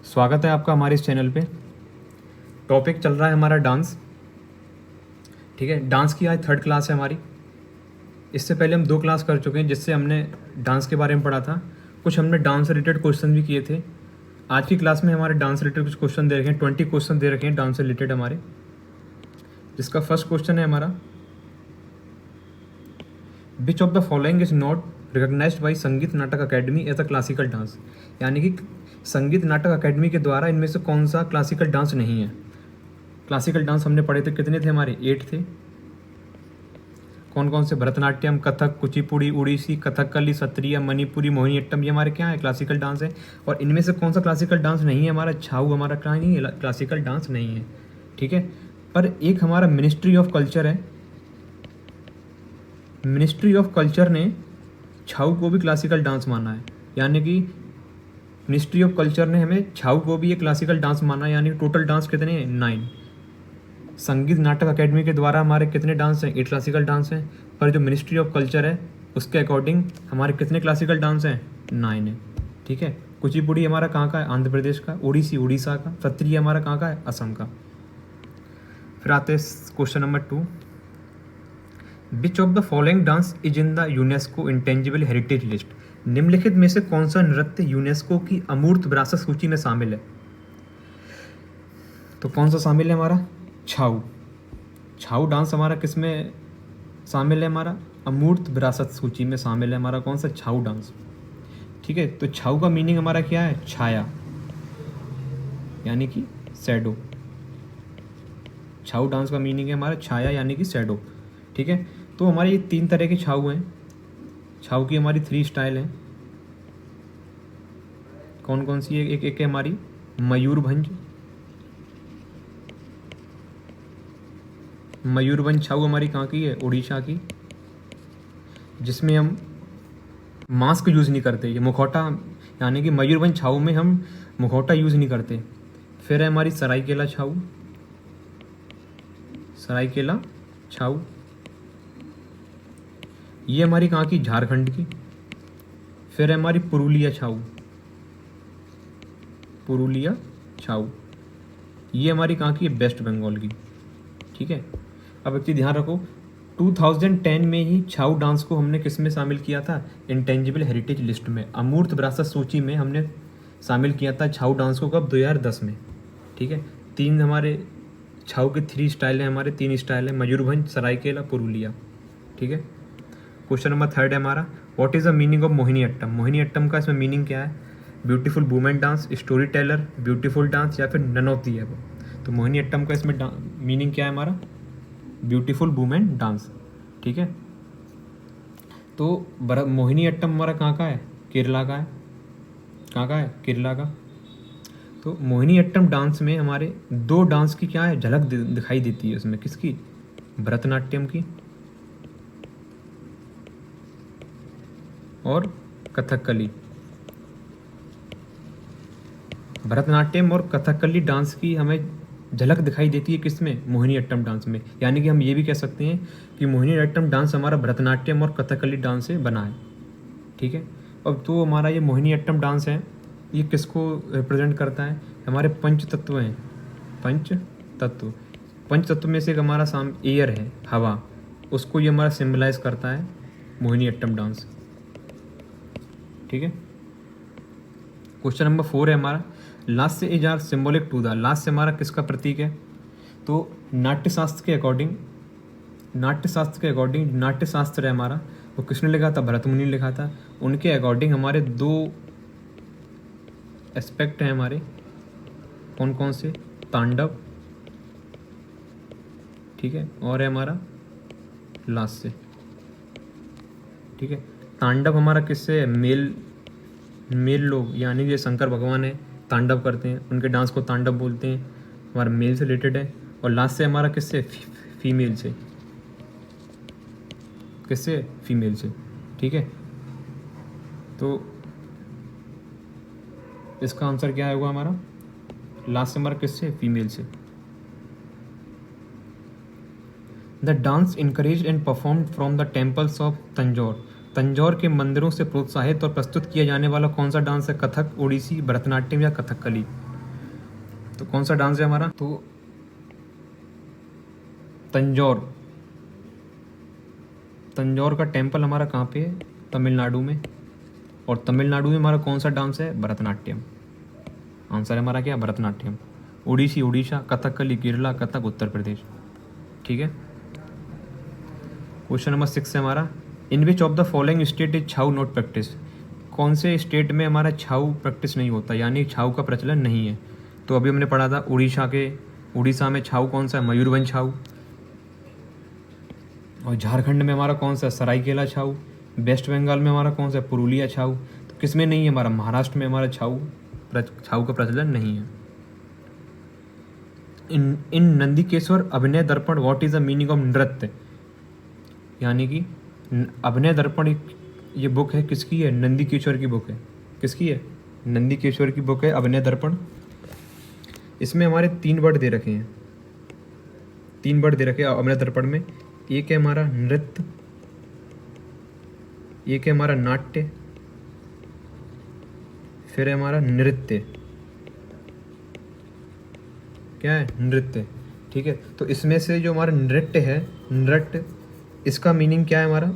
स्वागत है आपका हमारे इस चैनल पे। टॉपिक चल रहा है हमारा डांस। ठीक है, डांस की आज 3rd क्लास है हमारी। इससे पहले हम 2 क्लास कर चुके हैं जिससे हमने डांस के बारे में पढ़ा था। कुछ हमने डांस रिलेटेड क्वेश्चन भी किए थे। आज की क्लास में हमारे डांस रिलेटेड कुछ क्वेश्चन दे रखे हैं, 20 क्वेश्चन दे रखे हैं डांस से रिलेटेड हमारे, जिसका फर्स्ट क्वेश्चन है हमारा, which of the following is not recognised by Sangeet Natak Akademi as a classical dance. यानी कि संगीत नाटक अकेडमी के द्वारा इनमें से कौन सा क्लासिकल डांस नहीं है। क्लासिकल डांस हमने पढ़े थे, कितने थे हमारे? 8 थे। कौन कौन से? भरतनाट्यम, कथक, कुचिपुड़ी, उड़ीसी, कथकली, सत्रिया, मणिपुरी, मोहिनीअट्टम, ये हमारे क्या है? क्लासिकल डांस है। और इनमें से कौन सा क्लासिकल डांस नहीं है हमारा? छाऊ हमारा क्या नहीं है? क्लासिकल डांस नहीं है। ठीक है, पर एक हमारा मिनिस्ट्री ऑफ कल्चर है, मिनिस्ट्री ऑफ कल्चर ने छाऊ को भी क्लासिकल डांस माना है। यानी कि मिनिस्ट्री ऑफ कल्चर ने हमें छाऊ को भी एक क्लासिकल डांस माना है। यानी टोटल डांस कितने हैं? 9। संगीत नाटक अकेडमी के द्वारा हमारे कितने डांस हैं? 8 क्लासिकल डांस हैं। पर जो मिनिस्ट्री ऑफ कल्चर है उसके अकॉर्डिंग हमारे कितने क्लासिकल डांस हैं? 9 है। ठीक है, कुचिपुड़ी हमारा कहाँ का है? आंध्र प्रदेश का। उड़ीसी उड़ीसा का। सत्रिया हमारा कहाँ का है? असम का। फिर आते हैं question number 2, which of the following dance is in the UNESCO intangible heritage list. निम्नलिखित में से कौन सा नृत्य यूनेस्को की अमूर्त विरासत सूची में शामिल है? तो कौन सा शामिल है हमारा? छाऊ। छाऊ डांस हमारा किस में शामिल है? हमारा अमूर्त विरासत सूची में शामिल है हमारा कौन सा? छाऊ डांस। ठीक है, तो छाऊ का मीनिंग हमारा क्या है? छाया, यानी कि शैडो। छाऊ डांस का मीनिंग है हमारा छाया यानी कि शैडो। ठीक है, तो हमारे ये 3 तरह के छाऊ हैं। छाऊ की हमारी 3 स्टाइल हैं। कौन कौन सी है? एक है हमारी मयूरभंज। मयूरभंज छाऊ हमारी कहाँ की है? उड़ीसा की, जिसमें हम मास्क यूज़ नहीं करते, ये मुखौटा, यानी कि मयूरभंज छाऊ में हम मुखौटा यूज़ नहीं करते। फिर है हमारी सरायकेला छाऊ, सरायकेला छाऊ, ये हमारी कहाँ की? झारखंड की। फिर है हमारी पुरुलिया छाऊ, पुरुलिया छाऊ, ये हमारी कहाँ की है? वेस्ट बंगाल की। ठीक है, अब एक चीज़ ध्यान रखो, 2010 में ही छाऊ डांस को हमने किस में शामिल किया था? इंटेंजिबल हेरिटेज लिस्ट में, अमूर्त विरासत सूची में हमने शामिल किया था छाऊ डांस को। कब? 2010 में। ठीक है, 3 हमारे छाऊ के 3 स्टाइल हैं, हमारे 3 स्टाइल हैं, मयूरभंज, सरायकेला, पुरुलिया। ठीक है, क्वेश्चन नंबर 3 है हमारा, what is the meaning of Mohiniyattam. Mohiniyattam का इसमें मीनिंग क्या है? Beautiful women dance, story teller, beautiful dance, या फिर नन ऑफ दी एबव। तो मोहिनीअट्टम का इसमें मीनिंग क्या है हमारा? Beautiful women dance. ठीक है, तो मोहिनीअट्टम हमारा कहाँ का है? केरला का है। कहाँ का है? केरला का। तो मोहिनीअट्टम डांस में हमारे 2 डांस की क्या है? झलक दिखाई देती है उसमें। किसकी? भरतनाट्यम की और कथकली। भरतनाट्यम और कथकली डांस की हमें झलक दिखाई देती है किसमें? मोहिनीअट्टम डांस में। यानी कि हम ये भी कह सकते हैं कि मोहिनीअट्टम डांस हमारा भरतनाट्यम और कथकली डांस से बना है। ठीक है, अब तो हमारा ये मोहिनीअट्टम डांस है, ये किसको रिप्रेजेंट करता है? हमारे पंच तत्व हैं, पंच तत्व। पंच तत्व में से एक हमारा एयर है, हवा, उसको ये हमारा सिम्बलाइज करता है मोहिनीअट्टम डांस। ठीक है, क्वेश्चन नंबर 4 है हमारा, Lasya is are symbolic to the. Lasya हमारा किसका प्रतीक है? तो नाट्यशास्त्र के अकॉर्डिंग, नाट्यशास्त्र है हमारा, वो किसने लिखा था? भरतमुनि ने लिखा था। उनके अकॉर्डिंग हमारे 2 एस्पेक्ट हैं हमारे, कौन कौन से? तांडव, ठीक है, और है हमारा लास्य। ठीक है, तांडव हमारा किससे? मेल लोग, यानी ये शंकर भगवान है, तांडव करते हैं, उनके डांस को तांडव बोलते हैं, हमारा मेल से रिलेटेड है। और लास्ट से हमारा किससे? फीमेल से। किससे? फीमेल से। ठीक है, तो इसका आंसर क्या होगा हमारा? लास्ट से हमारा किससे? फीमेल से। The dance encourage and performed from the temples of Tanjore. Tanjore के मंदिरों से प्रोत्साहित और प्रस्तुत किया जाने वाला कौन सा डांस है? कथक, ओडिसी, भरतनाट्यम या कथकली। तो कौन सा डांस है हमारा? तो तंजौर, तंजौर का टेम्पल हमारा कहाँ पे है? तमिलनाडु में। और तमिलनाडु में हमारा कौन सा डांस है? भरतनाट्यम। आंसर है हमारा क्या? भरतनाट्यम। ओडिसी उड़ीसा, कथकली केरला, कथक उत्तर प्रदेश। ठीक है। क्वेश्चन नंबर 6 है हमारा, in which of the following state is Chhau not practice? कौन से स्टेट में हमारा छाऊ प्रैक्टिस नहीं होता, यानी छाऊ का प्रचलन नहीं है? तो अभी हमने पढ़ा था उड़ीसा में छाऊ कौन सा है? मयूरभंज छाऊ। और झारखंड में हमारा कौन सा? सरायकेला छाऊ। वेस्ट बंगाल में हमारा कौन सा? पुरुलिया छाऊ। तो किस में नहीं है हमारा? महाराष्ट्र में हमारा छाऊ का प्रचलन नहीं है। इन नंदीकेश्वर अभिनय दर्पण what is the meaning of नृत्य? यानी कि अभिनय दर्पण ये बुक है किसकी है? नंदीकेश्वर की बुक है। किसकी है? नंदीकेश्वर की बुक है अभिनय दर्पण। इसमें हमारे 3 वर्ड दे रखे हैं, 3 वर्ड दे रखे हैं अभिनय दर्पण में। एक है हमारा नृत्य, एक है हमारा नाट्य, फिर है हमारा नृत्य। क्या है? नृत्य। ठीक है। तो इसमें से जो हमारा नृत्य है, नृत्य, इसका मीनिंग क्या है हमारा?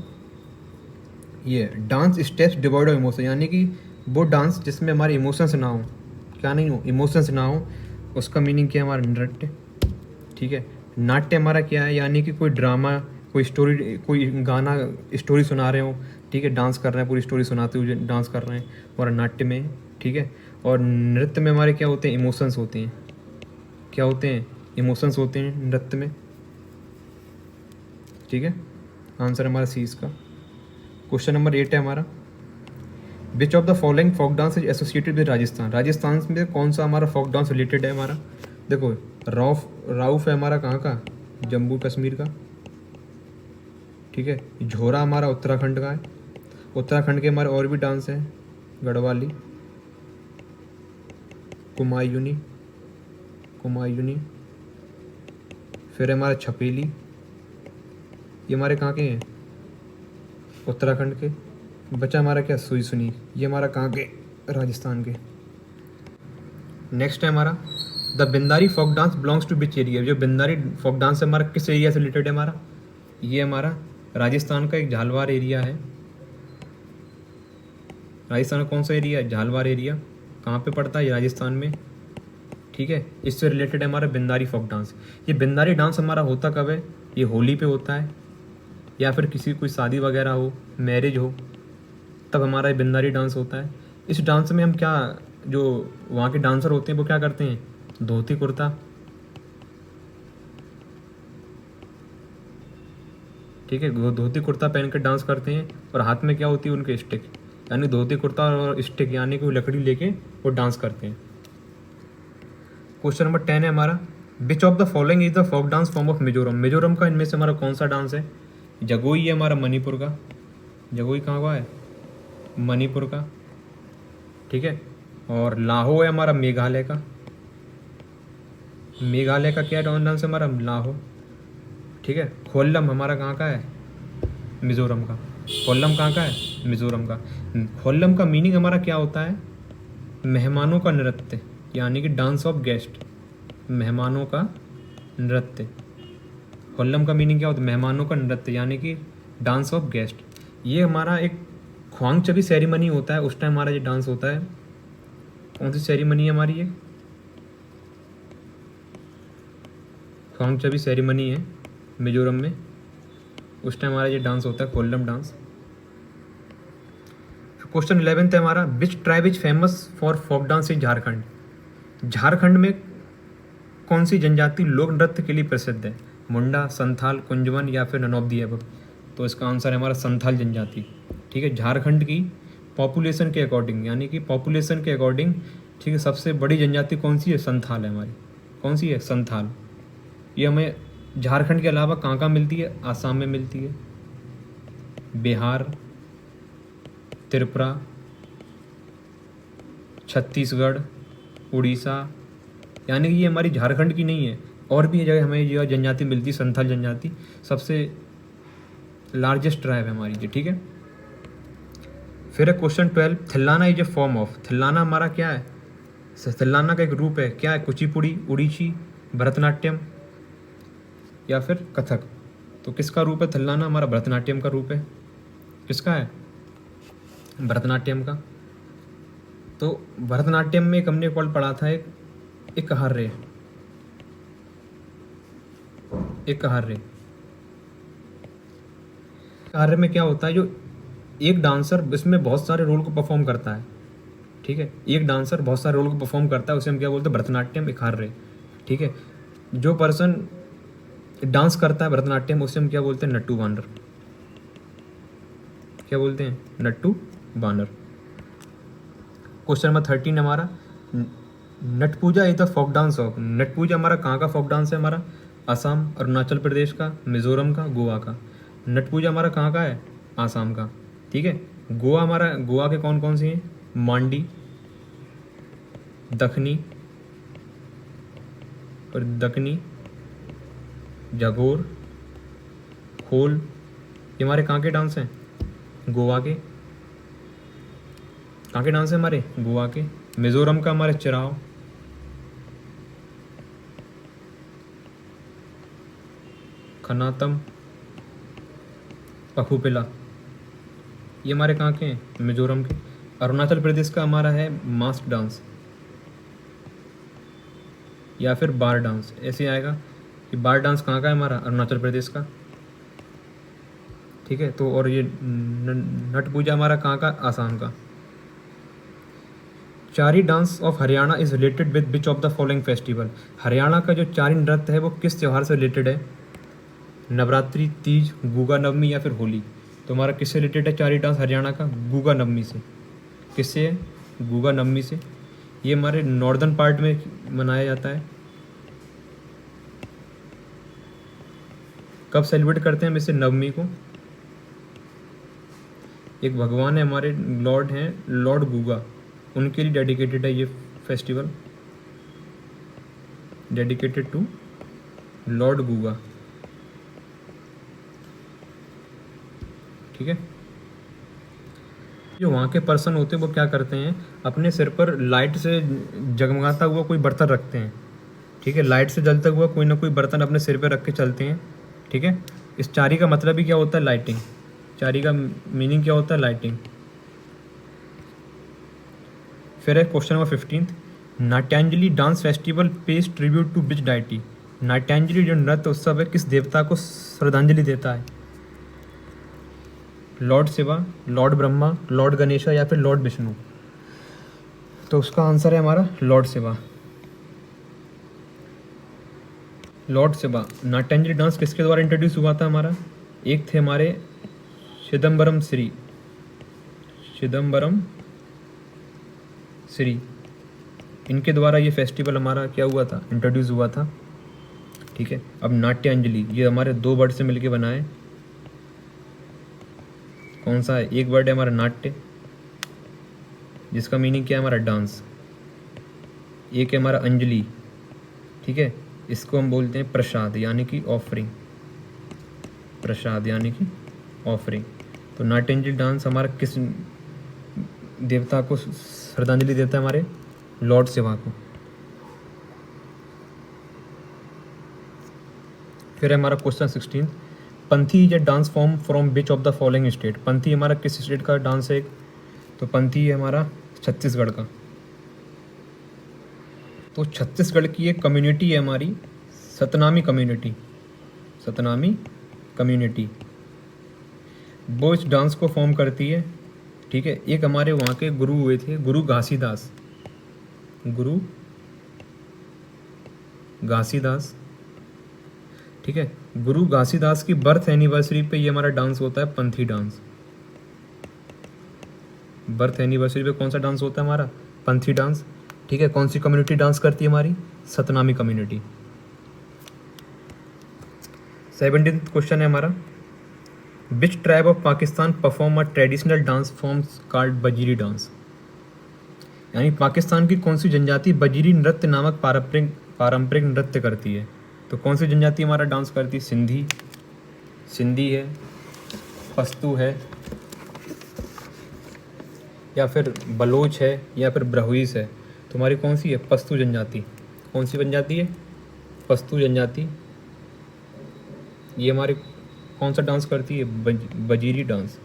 ये dance steps devoid of emotion, यानी कि वो डांस जिसमें हमारे इमोशंस ना हो, क्या नहीं हो? इमोशंस ना हो, उसका मीनिंग क्या है? हमारा नृत्य। ठीक है। नाट्य हमारा क्या है? यानी कि कोई ड्रामा, कोई स्टोरी, कोई गाना स्टोरी सुना रहे हो, ठीक है, डांस कर रहे हैं, पूरी स्टोरी सुनाते हुए डांस कर रहे हैं, और नाट्य में। ठीक है। और नृत्य में हमारे क्या होते हैं? इमोशंस होते हैं। क्या होते हैं? इमोशंस होते हैं नृत्य में। ठीक है। आंसर हमारा सी इसका। क्वेश्चन नंबर 8 है हमारा, which of the following folk dance is associated with Rajasthan? Rajasthan में कौन सा हमारा फोक डांस रिलेटेड है हमारा? देखो, राउफ है हमारा कहाँ का? जम्मू कश्मीर का। ठीक है। झोरा हमारा उत्तराखंड का है। उत्तराखंड के हमारे और भी डांस हैं, गढ़वाली, कुमायूनी, फिर हमारा छपेली। ये हमारे कहाँ के हैं? उत्तराखंड के। बचा हमारा क्या? सुई सुनी। ये हमारा कहाँ के? राजस्थान के। नेक्स्ट है हमारा, the Bindari folk dance belongs to which area? जो बिंदारी फोक डांस है हमारा किस एरिया से रिलेटेड है हमारा? ये हमारा राजस्थान का एक झालवाड़ एरिया है। राजस्थान का कौन सा एरिया है? झालवाड़ एरिया। कहाँ पे पड़ता है? ये राजस्थान में। ठीक है। इससे रिलेटेड है हमारा बिंदारी फोक डांस। ये बिंदारी डांस हमारा होता कब है? ये होली पे होता है, या फिर किसी कोई शादी वगैरह हो, मैरिज हो, तब हमारा ये बिंदारी डांस होता है। इस डांस में हम क्या, जो वहाँ के डांसर होते हैं वो क्या करते हैं? धोती कुर्ता, ठीक है, वो धोती कुर्ता पहन कर डांस करते हैं, और हाथ में क्या होती है उनके? स्टिक, यानी धोती कुर्ता और स्टिक, यानी कि वो लकड़ी लेके वो डांस करते हैं। क्वेश्चन नंबर 10 है हमारा, which of the following is the folk dance form of Mizoram? Mizoram का इनमें से हमारा कौन सा डांस है? जगोई है हमारा मणिपुर का। जगोई कहाँ का है? मणिपुर का। ठीक है। और लाहो है हमारा मेघालय का। मेघालय का क्या डांस है हमारा? लाहो। ठीक है। खोल्लम हमारा कहाँ का है? मिजोरम का। खोल्लम कहाँ का है? मिजोरम का। खोल्लम का मीनिंग हमारा क्या होता है? मेहमानों का नृत्य, यानी कि डांस ऑफ गेस्ट। मेहमानों का नृत्य। खोल्लम का मीनिंग क्या होता है? मेहमानों का नृत्य, यानी कि डांस ऑफ गेस्ट। ये हमारा एक ख्वांगचबी सेरेमनी होता है, उस टाइम हमारा ये डांस होता है। कौन सी सेरेमनी है हमारी? ये ख्वांगचबी सेरेमनी है मिजोरम में, उस टाइम हमारा ये डांस होता है, खोल्लम डांस। क्वेश्चन 11 है हमारा, which tribe is famous for folk dance in Jharkhand? Jharkhand में कौन सी जनजाति लोक नृत्य के लिए प्रसिद्ध है? मुंडा, संथाल, कुंजवन, या फिर नन ऑफ दी अबव? तो इसका आंसर है हमारा संथाल जनजाति। ठीक है। झारखंड की पॉपुलेशन के अकॉर्डिंग, यानी कि पॉपुलेशन के अकॉर्डिंग, ठीक है, सबसे बड़ी जनजाति कौन सी है? संथाल है हमारी। कौन सी है? संथाल। ये हमें झारखंड के अलावा कहाँ कहाँ मिलती है? आसाम में मिलती है, बिहार, त्रिपुरा, छत्तीसगढ़, उड़ीसा, यानी कि ये हमारी झारखंड की नहीं है, और भी जगह हमें यह जनजाति मिलती है, संथाल जनजाति। सबसे लार्जेस्ट ट्राइब है हमारी जी। ठीक है। फिर है question 12, Thillana is a form of? Thillana हमारा क्या है? थिल्लाना का एक रूप है, क्या है? कुचिपुड़ी, उड़ीसी, भरतनाट्यम या फिर कथक। तो किसका रूप है थिल्लाना? हमारा भरतनाट्यम का रूप है। किसका है? भरतनाट्यम का। तो भरतनाट्यम में एक हमने कॉल पढ़ा था, एक कार्य, एक कार्य। कार्य में क्या होता है, जो एक डांसर इसमें बहुत सारे रोल को परफॉर्म करता है, ठीक है, एक डांसर बहुत सारे रोल को परफॉर्म करता है, उसे हम क्या बोलते हैं? भरतनाट्यम, एक कार्य, ठीक है। जो पर्सन डांस करता है भरतनाट्यम, उसे हम क्या बोलते हैं? नट्टू बानर। क्या बोलते हैं? नट्टू बानर। क्वेश्चन नंबर 13 हमारा, Nat Puja is the folk dance of. Nat Puja हमारा कहाँ का फोक डांस है? हमारा असम, अरुणाचल प्रदेश का, मिजोरम का, गोवा का। नट पूजा हमारा कहाँ का है? आसाम का, ठीक है। गोवा हमारा, गोवा के कौन कौन से हैं? मांडी, दखनी और दखनी, जागोर, होल, ये हमारे कहाँ के डांस हैं? गोवा के। कहाँ के डांस है हमारे? गोवा के। मिजोरम का हमारे चिराव, खनातम, पखुपिला, ये हमारे कहाँ के हैं? मिजोरम के। अरुणाचल प्रदेश का हमारा है मास्क डांस या फिर बार डांस, ऐसे आएगा कि बार डांस कहाँ का है? हमारा अरुणाचल प्रदेश का, ठीक है। तो और ये नट पूजा हमारा कहाँ का? आसाम का। Chari dance of Haryana is related with which of the following festival. Haryana का जो चारी नृत्य है वो किस त्यौहार से रिलेटेड है? नवरात्रि, तीज, गुगा नवमी या फिर होली। तो हमारा किससे रिलेटेड है चारी डांस हरियाणा का? गुगा नवमी से। किससे है? गुगा नवमी से। ये हमारे नॉर्दर्न पार्ट में मनाया जाता है। कब सेलिब्रेट करते हैं हम इसे? नवमी को। एक भगवान है हमारे, लॉर्ड हैं, लॉर्ड गुगा, उनके लिए डेडिकेटेड है ये festival, dedicated to lord Guga, ठीक है। जो वहाँ के पर्सन होते हैं वो क्या करते हैं? अपने सिर पर लाइट से जगमगाता हुआ कोई बर्तन रखते हैं, ठीक है। लाइट से जलता हुआ कोई ना कोई बर्तन अपने सिर पर रख के चलते हैं, ठीक है। इस चारी का मतलब ही क्या होता है? लाइटिंग। चारी का मीनिंग क्या होता है? लाइटिंग। फिर है question number 15, Natyanjali dance festival pays tribute to which deity. Natyanjali जो नृत्य उत्सव है किस देवता को श्रद्धांजलि देता है? Lord Shiva, Lord Brahma, Lord Ganesha या फिर लॉर्ड विष्णु। तो उसका आंसर है हमारा Lord Shiva. Lord Shiva. Natyanjali dance किसके द्वारा इंट्रोड्यूस हुआ था हमारा? एक थे हमारे चिदम्बरम श्री, चिदम्बरम श्री, इनके द्वारा ये फेस्टिवल हमारा क्या हुआ था? इंट्रोड्यूस हुआ था, ठीक है। अब नाट्यांजलि ये हमारे दो वर्ड से मिलके बना है। कौन सा है? एक वर्ड है हमारा नाट्य, जिसका मीनिंग क्या है? हमारा डांस। एक है हमारा अंजलि, ठीक है, इसको हम बोलते हैं प्रसाद यानी कि ऑफरिंग, प्रसाद यानी कि ऑफरिंग। तो नाट्यांजलि डांस हमारा किस देवता को श्रद्धांजलि देता है? हमारे लॉर्ड शिवा को। फिर है हमारा question 16, Panthi is a dance form from which of the following state. Panthi हमारा किस स्टेट का डांस है? तो पंथी है हमारा छत्तीसगढ़ का। तो छत्तीसगढ़ की एक कम्युनिटी है हमारी, सतनामी कम्युनिटी, सतनामी कम्युनिटी, वो इस डांस को फॉर्म करती है, ठीक है। एक हमारे वहाँ के गुरु हुए थे, गुरु घासीदास, गुरु घासीदास, ठीक है। गुरु घासीदास की बर्थ एनिवर्सरी पे ये हमारा डांस होता है पंथी डांस। बर्थ एनिवर्सरी पे कौन सा डांस होता है हमारा? पंथी डांस, ठीक है। कौन सी कम्युनिटी डांस करती है हमारी? सतनामी कम्युनिटी। 17th क्वेश्चन है हमारा, which tribe of Pakistan perform a traditional dance forms called Bajiri dance. यानी पाकिस्तान की कौन सी जनजाति बजीरी नृत्य नामक पारंपरिक नृत्य करती है? तो कौन सी जनजाति हमारा डांस करती है? सिंधी, सिंधी है, पश्तू है, या फिर बलोच है, या फिर ब्रहुइस है। तुम्हारी कौन सी है? पश्तू जनजाति। कौन सी जनजाति है? पश्तू जनजाति। ये हमारे कौन सा डांस करती है? बजीरी डांस।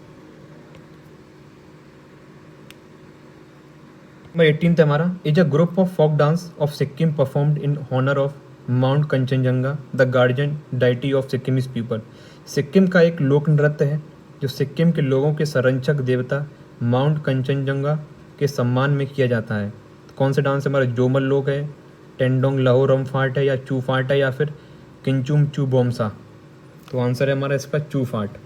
नंबर 18 है हमारा, is a group of folk dance of Sikkim performed in honour of mount Kanchenjunga the guardian deity of Sikkimese people. Sikkim का एक लोक नृत्य है जो सिक्किम के लोगों के संरक्षक देवता माउंट कंचनजंगा के सम्मान में किया जाता है। तो कौन सा डांस हमारा? जोमल लोक है, टेंडोंग लहो रमफाट है, या चूफाट है, या फिर किंचुम चू बोमसा। तो आंसर है हमारा इसका चूफाट।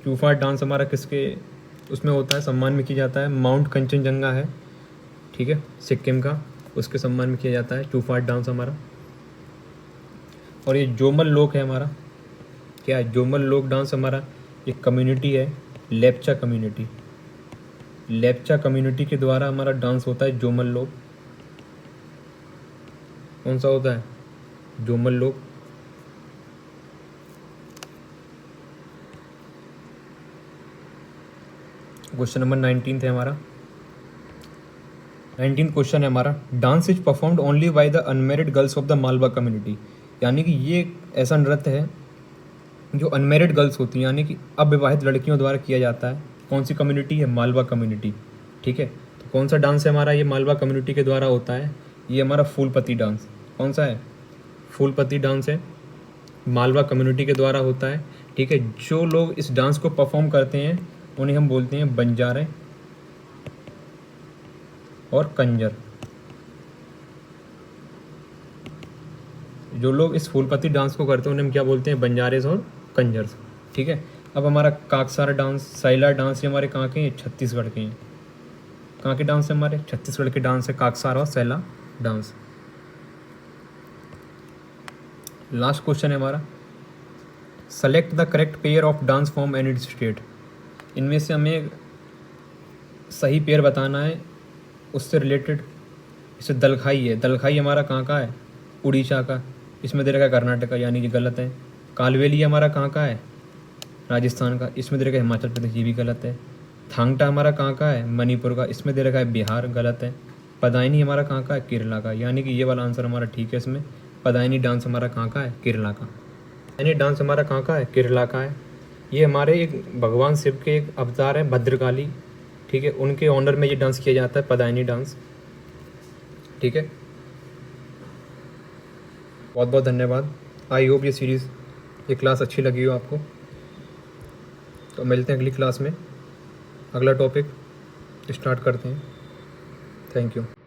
चूफाट डांस हमारा किसके उसमें होता है? सम्मान में किया जाता है। माउंट कंचनजंगा है, ठीक है, सिक्किम का, उसके सम्मान में किया जाता है चूफाट डांस हमारा। और ये जोमल लोक है हमारा, क्या है? जोमल लोक डांस हमारा एक कम्युनिटी है, लेप्चा कम्युनिटी। लेप्चा कम्युनिटी के द्वारा हमारा डांस होता है जोमल लोक। कौन सा होता है? जोमल लोक। क्वेश्चन नंबर 19 है हमारा। 19 क्वेश्चन है हमारा, dance is performed only by the unmarried girls of the Malwa community. यानी कि ये एक ऐसा नृत्य है जो अनमेरिड गर्ल्स होती हैं, यानी कि अविवाहित लड़कियों द्वारा किया जाता है। कौन सी कम्युनिटी है? मालवा कम्युनिटी, ठीक है। तो कौन सा डांस है हमारा? ये मालवा कम्युनिटी के द्वारा होता है। ये हमारा फूलपति डांस। कौन सा है? फूलपति डांस है, मालवा कम्युनिटी के द्वारा होता है, ठीक है। जो लोग इस डांस को परफॉर्म करते हैं उन्हें हम बोलते हैं बंजारे और कंजर। जो लोग इस फूलपति डांस को करते हैं उन्हें हम क्या बोलते हैं? बंजारेस और कंजर्स, ठीक है। अब हमारा काकसारा डांस, सैला डांस, ये हमारे कहाँ के हैं? छत्तीसगढ़ के हैं। कहाँ के डांस है हमारे? छत्तीसगढ़ के डांस है काकसारा और सैला डांस। लास्ट क्वेश्चन है हमारा, select the correct pair of dance form and it's state. इनमें से हमें सही पेयर बताना है उससे रिलेटेड। जैसे दलखाई है, दलखाई हमारा कहाँ का है? उड़ीसा का। इसमें दे रखा है कर्नाटक का, यानी कि गलत है। कालवेली हमारा कहाँ का है? राजस्थान का। इसमें दे रखा है हिमाचल प्रदेश, ये भी गलत है। थांगटा हमारा कहाँ का है? मणिपुर का। इसमें दे रखा है बिहार, गलत है। पदायनी हमारा कहाँ का है? केरला का, यानी कि ये वाला आंसर हमारा ठीक है इसमें। पदायनी डांस हमारा कहाँ का है? केरला का। पदायनी डांस हमारा कहाँ का है? केरला का है। ये हमारे एक भगवान शिव के एक अवतार है भद्रकाली, ठीक है, उनके ऑनर में ये डांस किया जाता है, पदायनी डांस, ठीक है। बहुत बहुत धन्यवाद। आई होप ये क्लास अच्छी लगी हो आपको। तो मिलते हैं अगली क्लास में, अगला टॉपिक स्टार्ट करते हैं। Thank you.